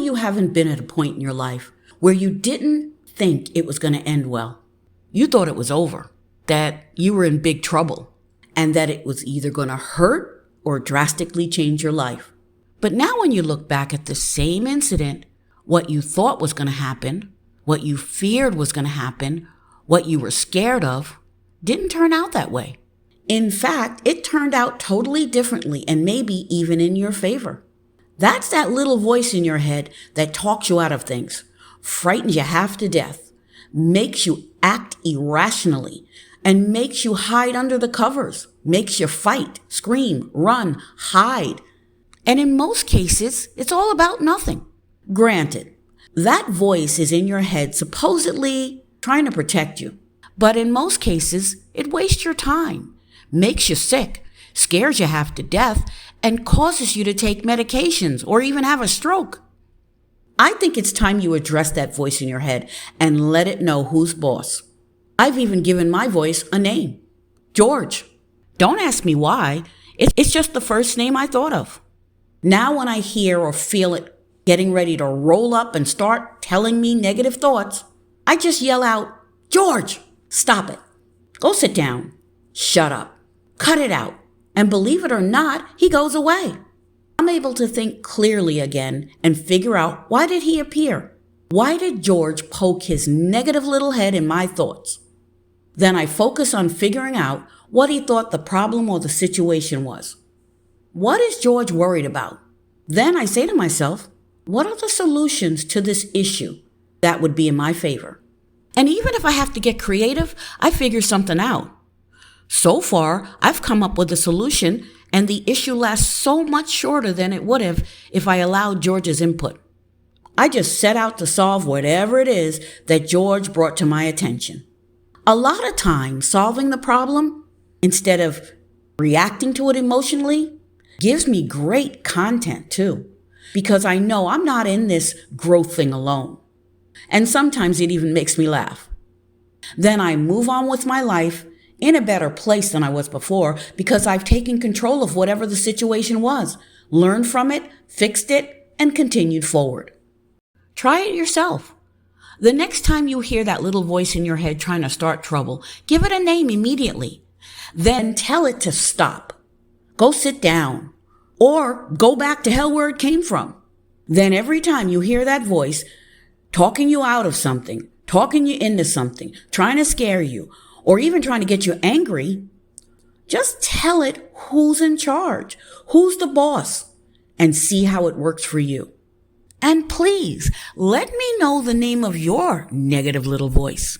you haven't been at a point in your life where you didn't think it was going to end well? You thought it was over, that you were in big trouble, and that it was either going to hurt or drastically change your life. But now when you look back at the same incident, what you thought was going to happen, what you feared was going to happen, what you were scared of, didn't turn out that way. In fact, it turned out totally differently and maybe even in your favor. That's that little voice in your head that talks you out of things, frightens you half to death, makes you act irrationally, and makes you hide under the covers, makes you fight, scream, run, hide. And in most cases, it's all about nothing. Granted, that voice is in your head supposedly trying to protect you. But in most cases, it wastes your time, makes you sick, scares you half to death, and causes you to take medications or even have a stroke. I think it's time you address that voice in your head and let it know who's boss. I've even given my voice a name. George. Don't ask me why. It's just the first name I thought of. Now when I hear or feel it getting ready to roll up and start telling me negative thoughts, I just yell out, George, stop it. Go sit down. Shut up. Cut it out. And believe it or not, he goes away. I'm able to think clearly again and figure out, why did he appear? Why did George poke his negative little head in my thoughts? Then I focus on figuring out what he thought the problem or the situation was. What is George worried about? Then I say to myself, what are the solutions to this issue that would be in my favor? And even if I have to get creative, I figure something out. So far, I've come up with a solution, and the issue lasts so much shorter than it would have if I allowed George's input. I just set out to solve whatever it is that George brought to my attention. A lot of times, solving the problem, instead of reacting to it emotionally, gives me great content too, because I know I'm not in this growth thing alone. And sometimes it even makes me laugh. Then I move on with my life in a better place than I was before, because I've taken control of whatever the situation was, learned from it, fixed it, and continued forward. Try it yourself. The next time you hear that little voice in your head trying to start trouble, give it a name immediately. Then tell it to stop. Go sit down. Or go back to hell where it came from. Then every time you hear that voice talking you out of something, talking you into something, trying to scare you, or even trying to get you angry, just tell it who's in charge, who's the boss, and see how it works for you. And please, let me know the name of your negative little voice.